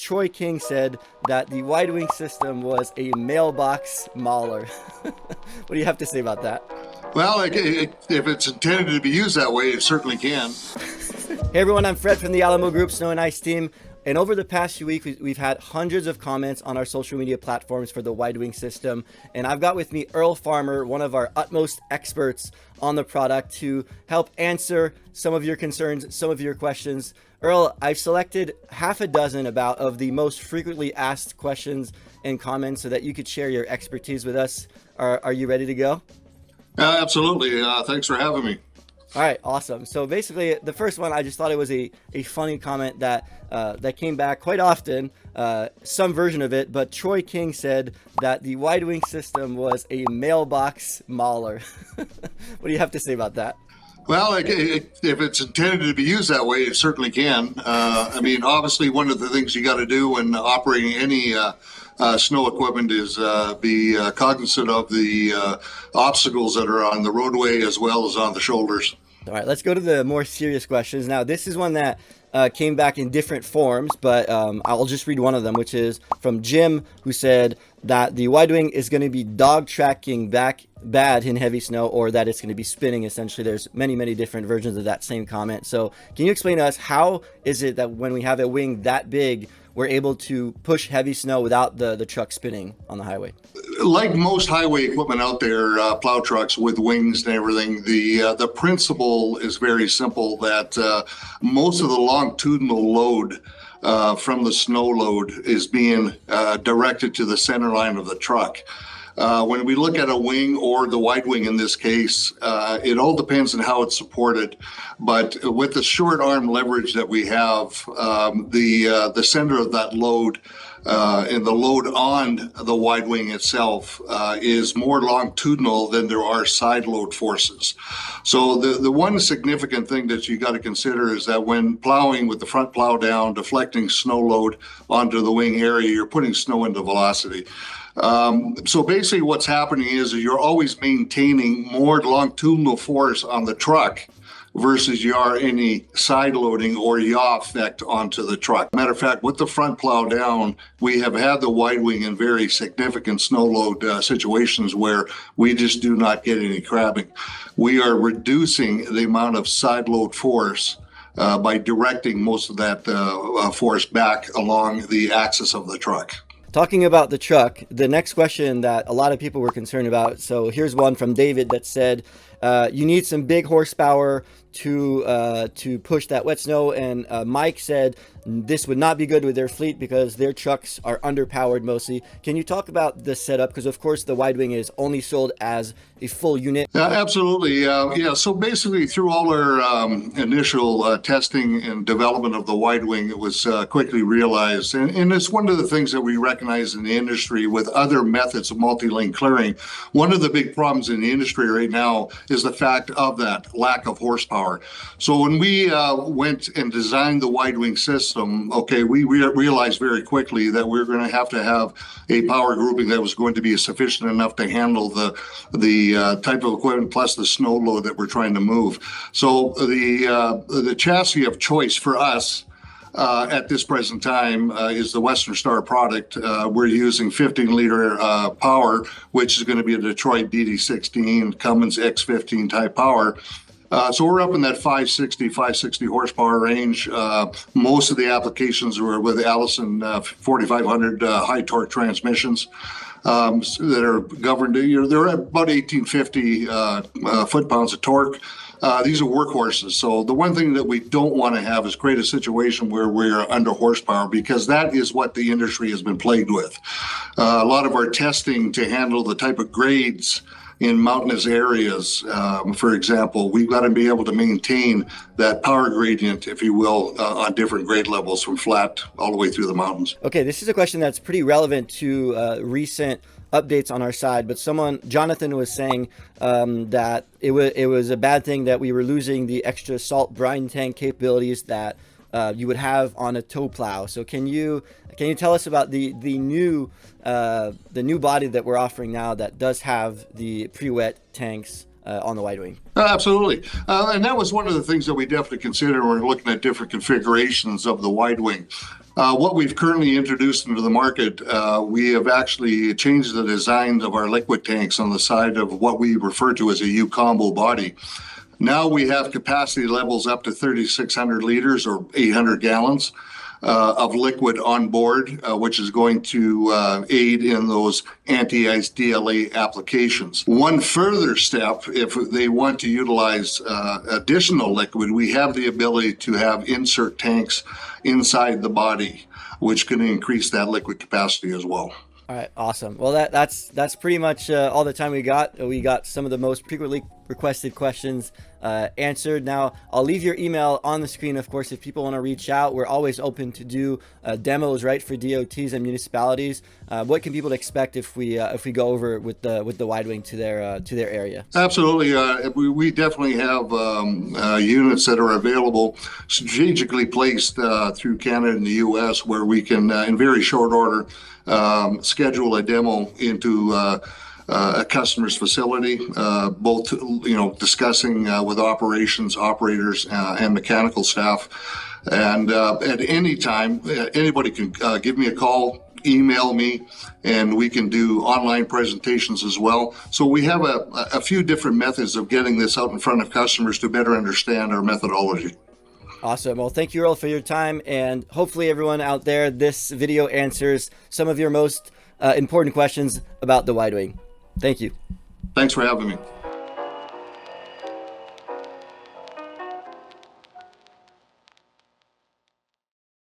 Troy King said that the wide wing system was a mailbox mauler. What do you have to say about that? Well, if it's intended to be used that way, it certainly can. Hey everyone, I'm Fred from the Alamo Group Snow and Ice team. And over the past few weeks, we've had hundreds of comments on our social media platforms for the wide wing system. And I've got with me Earl Farmer, one of our utmost experts on the product, to help answer some of your concerns, some of your questions. Earl, I've selected half a dozen about of the most frequently asked questions and comments so that you could share your expertise with us. Are you ready to go? Absolutely. Thanks for having me. All right, awesome. So basically, the first one, I just thought it was a funny comment that came back quite often, some version of it, but Troy King said that the wide wing system was a mailbox mauler. What do you have to say about that? Well, if it's intended to be used that way, it certainly can. Obviously, one of the things you got to do when operating any snow equipment is be cognizant of the obstacles that are on the roadway as well as on the shoulders. All right, let's go to the more serious questions. Now, this is one that came back in different forms, but I'll just read one of them, which is from Jim, who said that the wide wing is going to be dog tracking back bad in heavy snow, or that it's going to be spinning. Essentially, there's many different versions of that same comment. So can you explain to us, how is it that when we have a wing that big, we're able to push heavy snow without the truck spinning on the highway? Like most highway equipment out there, plow trucks with wings and everything, the principle is very simple, that most of the longitudinal load from the snow load is being directed to the center line of the truck. When we look at a wing, or the wide wing in this case, it all depends on how it's supported. But with the short arm leverage that we have, the center of that load and the load on the wide wing itself is more longitudinal than there are side load forces. So the one significant thing that you got to consider is that when plowing with the front plow down, deflecting snow load onto the wing area, you're putting snow into velocity. So basically what's happening is you're always maintaining more longitudinal force on the truck versus you are any side loading or yaw effect onto the truck. Matter of fact, with the front plow down, we have had the wide wing in very significant snow load situations where we just do not get any crabbing. We are reducing the amount of side load force by directing most of that force back along the axis of the truck. Talking about the truck, the next question that a lot of people were concerned about. So here's one from David that said, you need some big horsepower to push that wet snow. And Mike said this would not be good with their fleet because their trucks are underpowered mostly. Can you talk about the setup? Because of course the wide wing is only sold as a full unit. Absolutely. So basically through all our initial testing and development of the wide wing, it was quickly realized. And it's one of the things that we recognize in the industry with other methods of multi-lane clearing. One of the big problems in the industry right now is the fact of that lack of horsepower. So when we went and designed the wide wing system, we realized very quickly that we were going to have a power grouping that was going to be sufficient enough to handle the type of equipment plus the snow load that we're trying to move. So the chassis of choice for us at this present time is the Western Star product. We're using 15-liter power, which is going to be a Detroit DD16 Cummins X15 type power. So we're up in that 560 horsepower range. Most of the applications were with Allison 4500 high torque transmissions that are governed. They're at about 1850 foot-pounds of torque. These are workhorses. So the one thing that we don't want to have is create a situation where we're under horsepower, because that is what the industry has been plagued with. A lot of our testing to handle the type of grades in mountainous areas, for example, we've got to be able to maintain that power gradient, if you will, on different grade levels from flat all the way through the mountains. Okay, this is a question that's pretty relevant to recent updates on our side, but Jonathan was saying that it was a bad thing that we were losing the extra salt brine tank capabilities that you would have on a tow plow. So can you tell us about the new body that we're offering now that does have the pre-wet tanks on the Wide Wing. Absolutely. And that was one of the things that we definitely considered when we're looking at different configurations of the Wide Wing. What we've currently introduced into the market, we have actually changed the design of our liquid tanks on the side of what we refer to as a U-combo body. Now we have capacity levels up to 3,600 liters or 800 gallons of liquid on board, which is going to aid in those anti-ice DLA applications. One further step, if they want to utilize additional liquid, we have the ability to have insert tanks inside the body, which can increase that liquid capacity as well. All right, awesome. Well, that's pretty much all the time we got. We got some of the most frequently requested questions answered. Now, I'll leave your email on the screen, of course, if people want to reach out. We're always open to do demos, right, for DOTs and municipalities. What can people expect if we go over with the Wide Wing to their area? Absolutely. We definitely have units that are available, strategically placed through Canada and the U.S., where we can, in very short order, schedule a demo into a customer's facility, both discussing with operations, operators, and mechanical staff. And at any time, anybody can give me a call, email me, and we can do online presentations as well. So we have a few different methods of getting this out in front of customers to better understand our methodology. Awesome. Well, thank you, Earl, for your time. And hopefully everyone out there, this video answers some of your most important questions about the Wide Wing. Thank you. Thanks for having me.